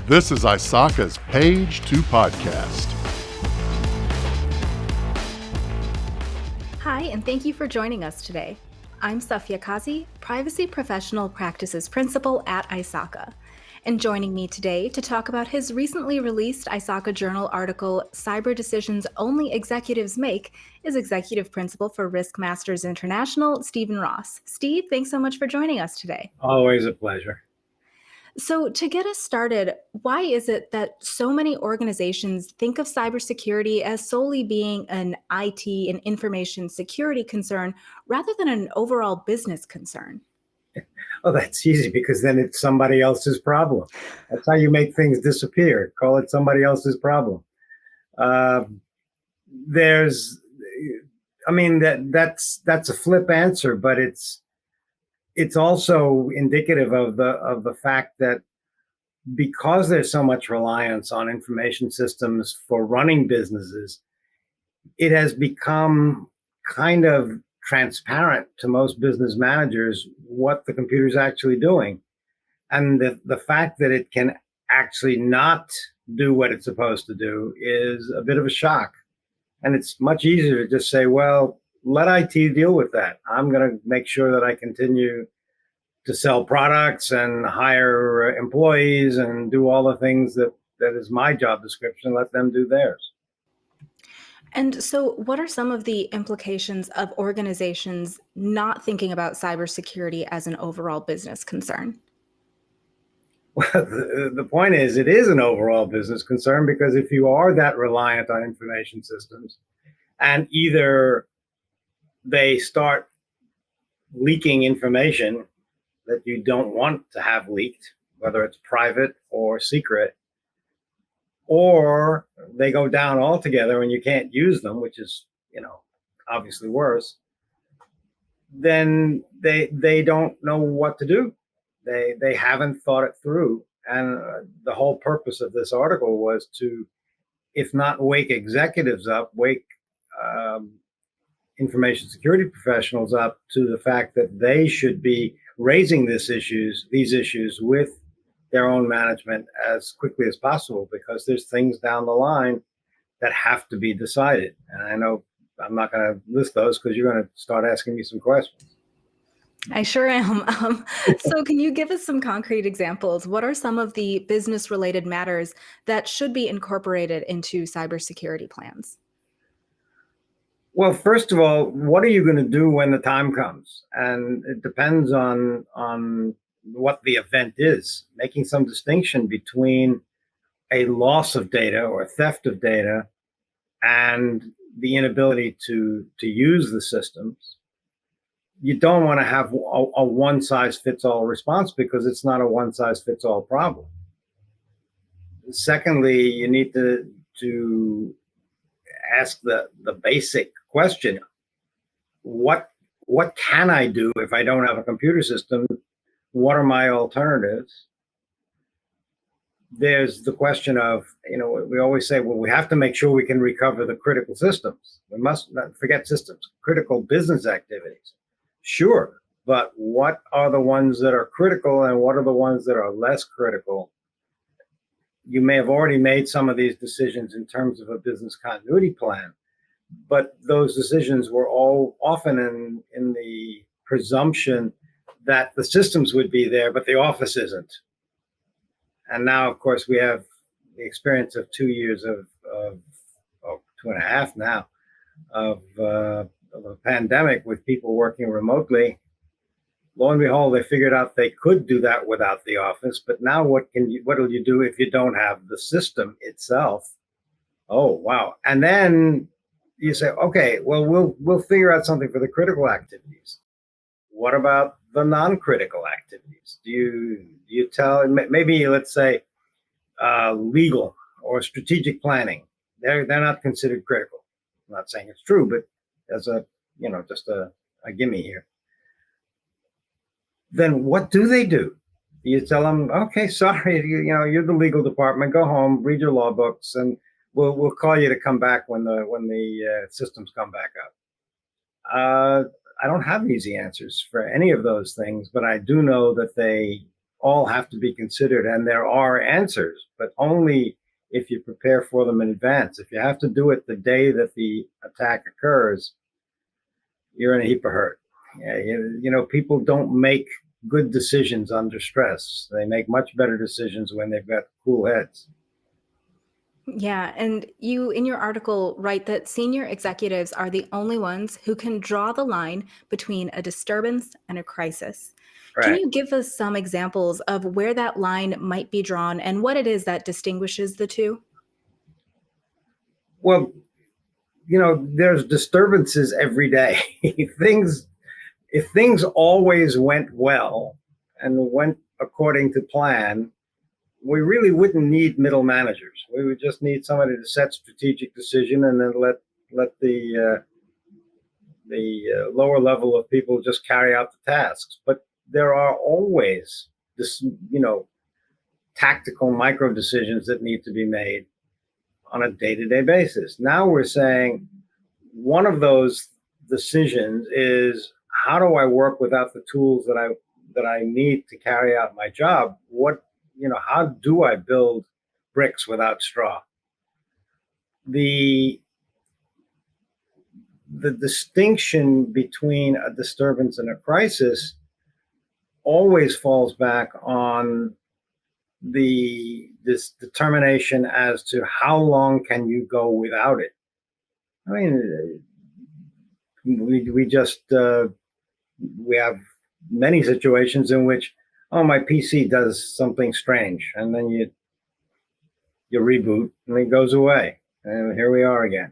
This is ISACA's Page 2 podcast. Hi, and thank you for joining us today. I'm Safia Kazi, Privacy Professional Practices Principal at ISACA. And joining me today to talk about his recently released ISACA Journal article, Cyber Decisions Only Executives Make, is Executive Principal for Risk Masters International, Stephen Ross. Steve, thanks so much for joining us today. Always a pleasure. So to get us started, why is it that so many organizations think of cybersecurity as solely being an IT and information security concern rather than an overall business concern? Oh, that's easy because then it's somebody else's problem. That's how you make things disappear. Call it somebody else's problem. That's a flip answer, but it's also indicative of the fact that because there's so much reliance on information systems for running businesses, it has become kind of transparent to most business managers what the computer's actually doing. And the fact that it can actually not do what it's supposed to do is a bit of a shock. And it's much easier to just say, well, let IT deal with that. I'm going to make sure that I continue to sell products and hire employees and do all the things that is my job description. Let them do theirs. And so what are some of the implications of organizations not thinking about cybersecurity as an overall business concern? Well, the point is, it is an overall business concern because if you are that reliant on information systems and either they start leaking information that you don't want to have leaked, whether it's private or secret, or they go down altogether and you can't use them, which is, obviously worse, then they don't know what to do. They haven't thought it through. And the whole purpose of this article was to, if not wake executives up, wake information security professionals up to the fact that they should be raising these issues with their own management as quickly as possible, because there's things down the line that have to be decided. And I know I'm not going to list those because you're going to start asking me some questions. I sure am. So can you give us some concrete examples? What are some of the business-related matters that should be incorporated into cybersecurity plans? Well, first of all, what are you going to do when the time comes? And it depends on what the event is. Making some distinction between a loss of data or theft of data and the inability to use the systems. You don't want to have a one-size-fits-all response because it's not a one-size-fits-all problem. Secondly, you need to ask the basic question: what can I do if I don't have a computer system? What are my alternatives? There's the question of, we always say, well, we have to make sure we can recover the critical systems. We must not forget systems, critical business activities. Sure, but what are the ones that are critical and what are the ones that are less critical? You may have already made some of these decisions in terms of a business continuity plan, but those decisions were all often in the presumption that the systems would be there, but the office isn't. And now, of course, we have the experience of 2 years of 2.5 now, of a pandemic with people working remotely. Lo and behold, they figured out they could do that without the office. But now what will you do if you don't have the system itself? Oh, wow. And then you say, okay, well, we'll figure out something for the critical activities. What about the non-critical activities? Do you tell, maybe let's say legal or strategic planning? They're not considered critical. I'm not saying it's true, but as just a gimme here. Then what do they do? You tell them, okay, sorry, you're the legal department. Go home, read your law books, and we'll call you to come back when the systems come back up. I don't have easy answers for any of those things, but I do know that they all have to be considered, and there are answers, but only if you prepare for them in advance. If you have to do it the day that the attack occurs, you're in a heap of hurt. Yeah, people don't make good decisions under stress. They make much better decisions when they've got cool heads. Yeah, and you in your article write that senior executives are the only ones who can draw the line between a disturbance and a crisis. Can Right. you give us some examples of where that line might be drawn and what it is that distinguishes the two? Well, there's disturbances every day. things If things always went well and went according to plan, we really wouldn't need middle managers. We would just need somebody to set strategic decision and then let the lower level of people just carry out the tasks. But there are always this, tactical micro decisions that need to be made on a day-to-day basis. Now we're saying one of those decisions is, how do I work without the tools that I need to carry out my job? How do I build bricks without straw? The distinction between a disturbance and a crisis always falls back on this determination as to how long can you go without it. I mean, we have many situations in which, oh, my PC does something strange, and then you reboot and it goes away, and here we are again.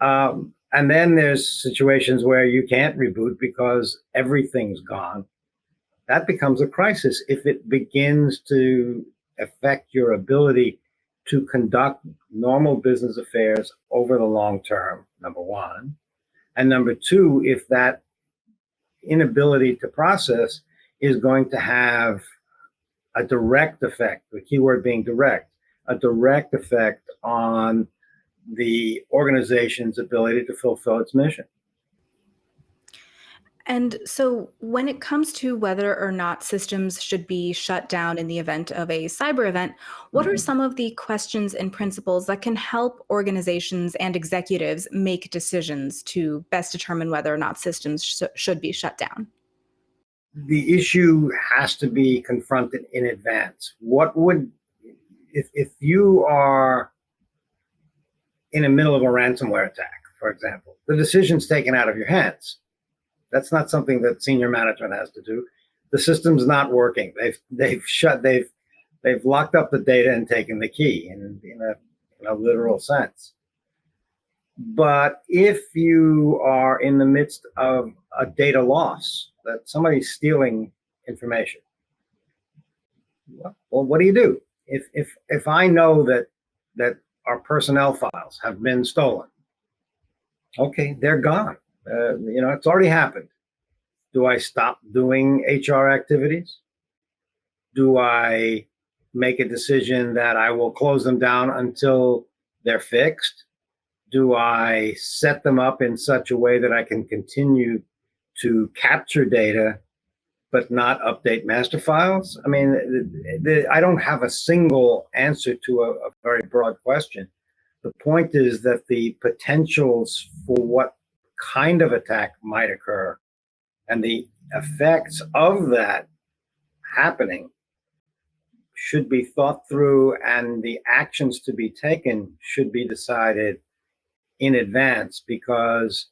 And then there's situations where you can't reboot because everything's gone. That becomes a crisis if it begins to affect your ability to conduct normal business affairs over the long term, number one. And number two, if that inability to process is going to have a direct effect, the key word being direct, a direct effect on the organization's ability to fulfill its mission. And so, when it comes to whether or not systems should be shut down in the event of a cyber event, what are some of the questions and principles that can help organizations and executives make decisions to best determine whether or not systems should be shut down? The issue has to be confronted in advance. If you are in the middle of a ransomware attack, for example, the decision's taken out of your hands. That's not something that senior management has to do. The system's not working. They've locked up the data and taken the key in a literal sense. But if you are in the midst of a data loss, that somebody's stealing information, well, what do you do? If I know that our personnel files have been stolen, okay, they're gone. It's already happened. Do I stop doing HR activities? Do I make a decision that I will close them down until they're fixed? Do I set them up in such a way that I can continue to capture data but not update master files? I mean, I don't have a single answer to a very broad question. The point is that the potentials for what kind of attack might occur and the effects of that happening should be thought through, and the actions to be taken should be decided in advance, because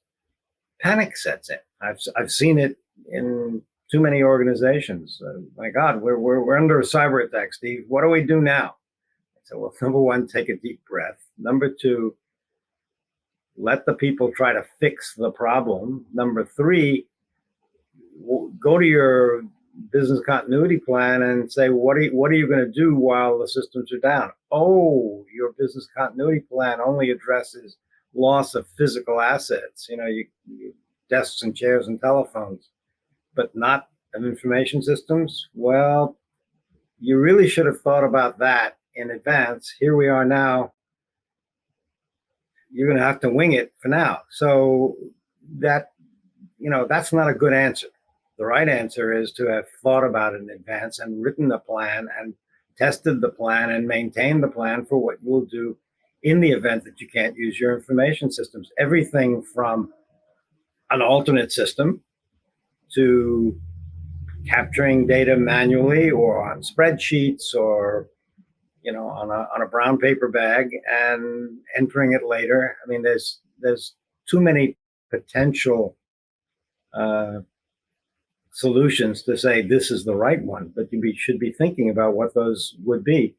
panic sets in. I've seen it in too many organizations. My God, we're under a cyber attack, Steve. What do we do now? I said, well, number one, take a deep breath. Number two, let the people try to fix the problem. Number three, go to your business continuity plan and say, what are you going to do while the systems are down? Oh, your business continuity plan only addresses loss of physical assets, desks and chairs and telephones, but not of information systems. Well, you really should have thought about that in advance. Here we are now. You're going to have to wing it for now. So that's not a good answer. The right answer is to have thought about it in advance and written the plan and tested the plan and maintained the plan for what you will do in the event that you can't use your information systems. Everything from an alternate system to capturing data manually or on spreadsheets or on a brown paper bag and entering it later. I mean, there's too many potential solutions to say this is the right one, but you should be thinking about what those would be,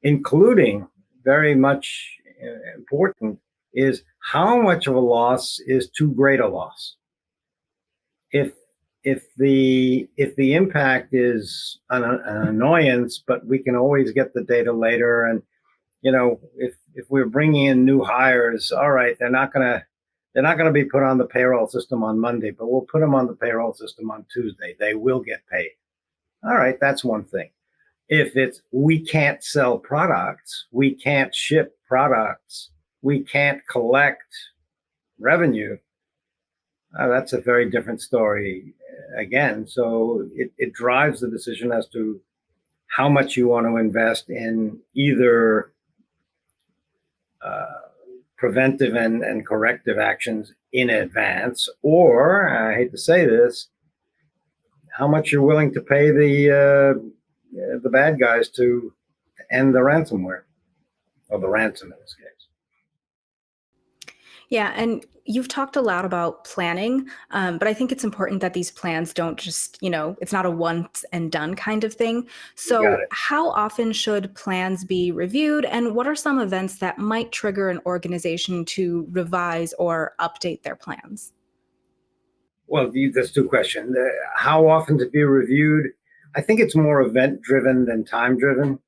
including very much important is how much of a loss is too great a loss. If the impact is an annoyance, but we can always get the data later, and if we're bringing in new hires, all right, they're not gonna be put on the payroll system on Monday, but we'll put them on the payroll system on Tuesday. They will get paid. All right, that's one thing. If it's we can't sell products, we can't ship products, we can't collect revenue, that's a very different story again. So it drives the decision as to how much you want to invest in either preventive and corrective actions in advance, or, I hate to say this, how much you're willing to pay the bad guys to end the ransomware, or the ransom in this case. Yeah, and you've talked a lot about planning, but I think it's important that these plans don't just, it's not a once and done kind of thing. So how often should plans be reviewed, and what are some events that might trigger an organization to revise or update their plans? Well, that's two questions. How often to be reviewed? I think it's more event driven than time driven.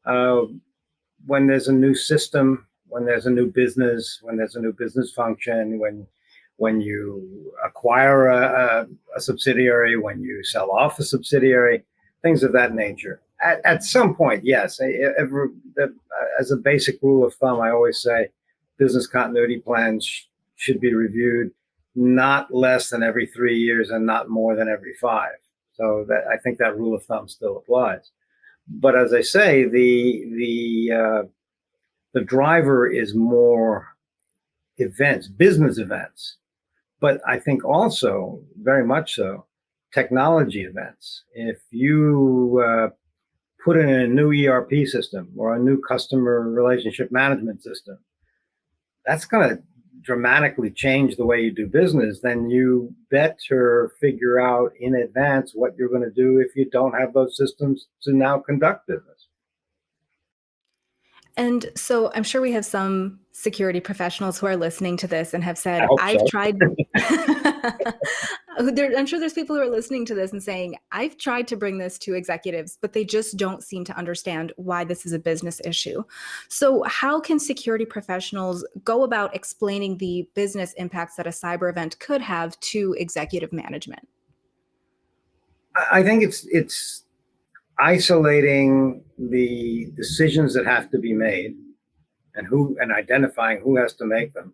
When there's a new system, when there's a new business, when there's a new business function, when you acquire a subsidiary, when you sell off a subsidiary, things of that nature. At some point, yes. As a basic rule of thumb, I always say business continuity plans should be reviewed not less than every 3 years and not more than every 5. So I think that rule of thumb still applies. But as I say, the driver is more events, business events, but I think also very much so technology events. If you put in a new ERP system or a new customer relationship management system, that's going to dramatically change the way you do business. Then you better figure out in advance what you're going to do if you don't have those systems to now conduct business. And so I'm sure we have some security professionals who are listening to this and have said, I hope I've so. tried. I'm sure there's people who are listening to this and saying, I've tried to bring this to executives, but they just don't seem to understand why this is a business issue. So how can security professionals go about explaining the business impacts that a cyber event could have to executive management? I think it's isolating the decisions that have to be made and identifying who has to make them.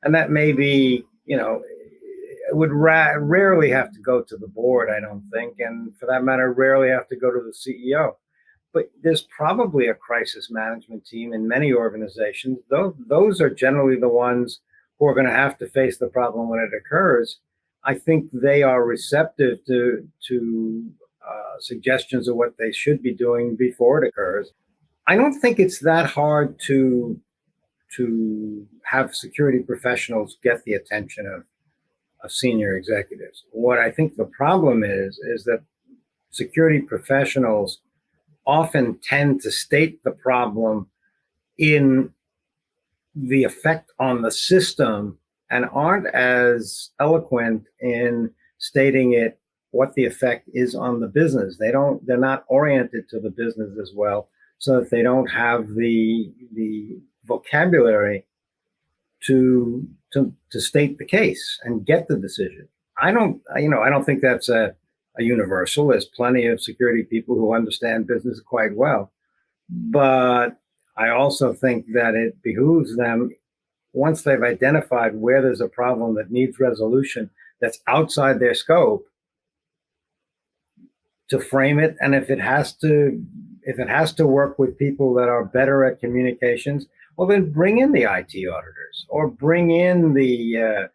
And that may be, it would rarely have to go to the board, I don't think. And for that matter, rarely have to go to the CEO. But there's probably a crisis management team in many organizations. Those are generally the ones who are going to have to face the problem when it occurs. I think they are receptive to suggestions of what they should be doing before it occurs. I don't think it's that hard to have security professionals get the attention of senior executives. What I think the problem is that security professionals often tend to state the problem in the effect on the system and aren't as eloquent in stating it what the effect is on the business. They're not oriented to the business as well, so that they don't have the vocabulary to state the case and get the decision. I don't think that's a universal. There's plenty of security people who understand business quite well, but I also think that it behooves them, once they've identified where there's a problem that needs resolution that's outside their scope, to frame it. And if it has to work with people that are better at communications, well, then bring in the IT auditors, or bring in the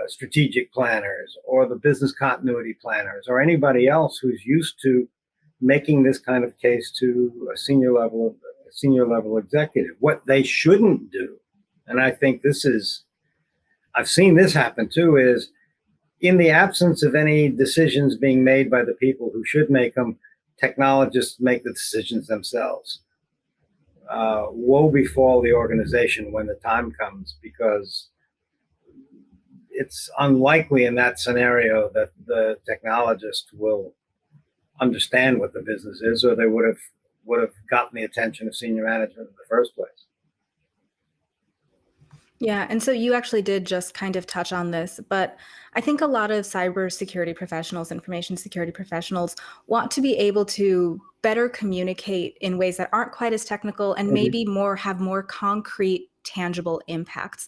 strategic planners, or the business continuity planners, or anybody else who's used to making this kind of case to a senior level executive. What they shouldn't do, and I think I've seen this happen too, is in the absence of any decisions being made by the people who should make them, technologists make the decisions themselves. Woe befall the organization when the time comes, because it's unlikely in that scenario that the technologist will understand what the business is, or they would have gotten the attention of senior management in the first place. Yeah, and so you actually did just kind of touch on this, but I think a lot of cybersecurity professionals, information security professionals, want to be able to better communicate in ways that aren't quite as technical and maybe have more concrete, tangible impacts.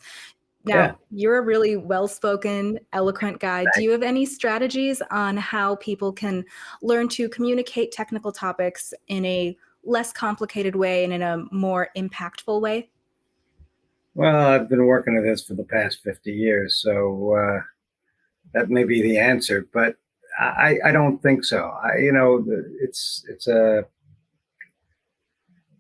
Now, you're a really well-spoken, eloquent guy. Do you have any strategies on how people can learn to communicate technical topics in a less complicated way and in a more impactful way? Well, I've been working at this for the past 50 years, so that may be the answer, but I don't think so.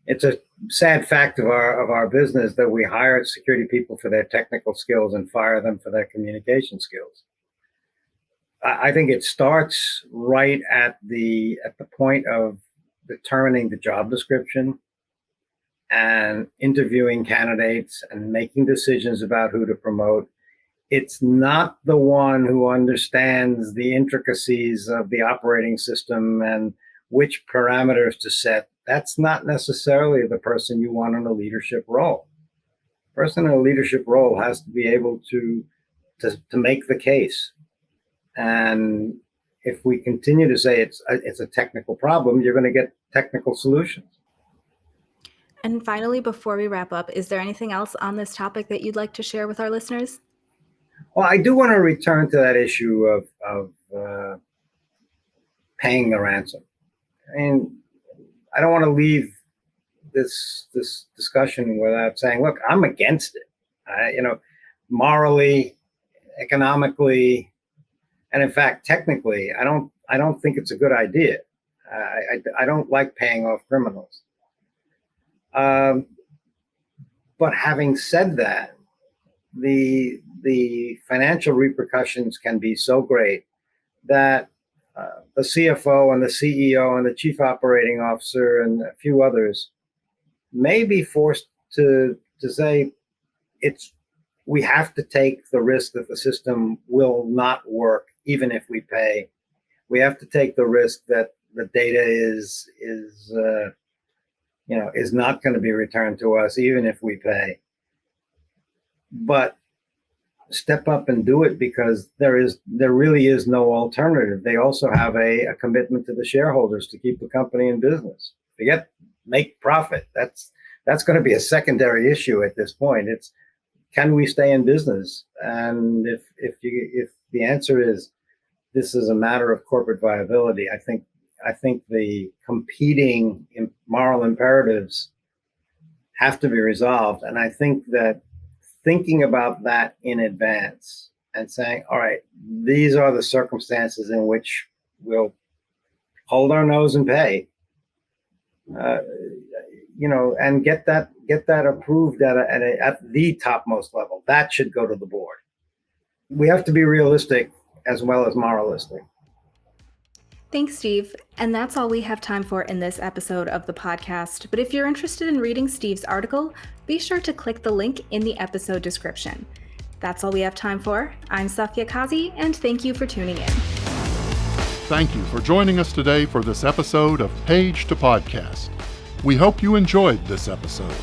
It's a sad fact of our business that we hire security people for their technical skills and fire them for their communication skills. I think it starts right at the point of determining the job description and interviewing candidates and making decisions about who to promote. It's not the one who understands the intricacies of the operating system and which parameters to set. That's not necessarily the person you want in a leadership role. The person in a leadership role has to be able to make the case. And if we continue to say it's a technical problem, you're going to get technical solutions. And finally, before we wrap up, is there anything else on this topic that you'd like to share with our listeners? Well, I do want to return to that issue of paying the ransom. I mean, I don't want to leave this discussion without saying, look, I'm against it. Morally, economically, and in fact, technically, I don't think it's a good idea. I don't like paying off criminals. But having said that, the financial repercussions can be so great that the CFO and the CEO and the chief operating officer and a few others may be forced to say we have to take the risk that the system will not work even if we pay. We have to take the risk that the data is not going to be returned to us even if we pay. But step up and do it, because there really is no alternative. They also have a commitment to the shareholders to keep the company in business. Forget make profit. That's going to be a secondary issue at this point. It's, can we stay in business? And if the answer is this is a matter of corporate viability, I think the competing moral imperatives have to be resolved. And I think that thinking about that in advance and saying, all right, these are the circumstances in which we'll hold our nose and pay, and get that approved at the topmost level. That should go to the board. We have to be realistic as well as moralistic. Thanks, Steve. And that's all we have time for in this episode of the podcast. But if you're interested in reading Steve's article, be sure to click the link in the episode description. That's all we have time for. I'm Safia Kazi, and thank you for tuning in. Thank you for joining us today for this episode of Page to Podcast. We hope you enjoyed this episode.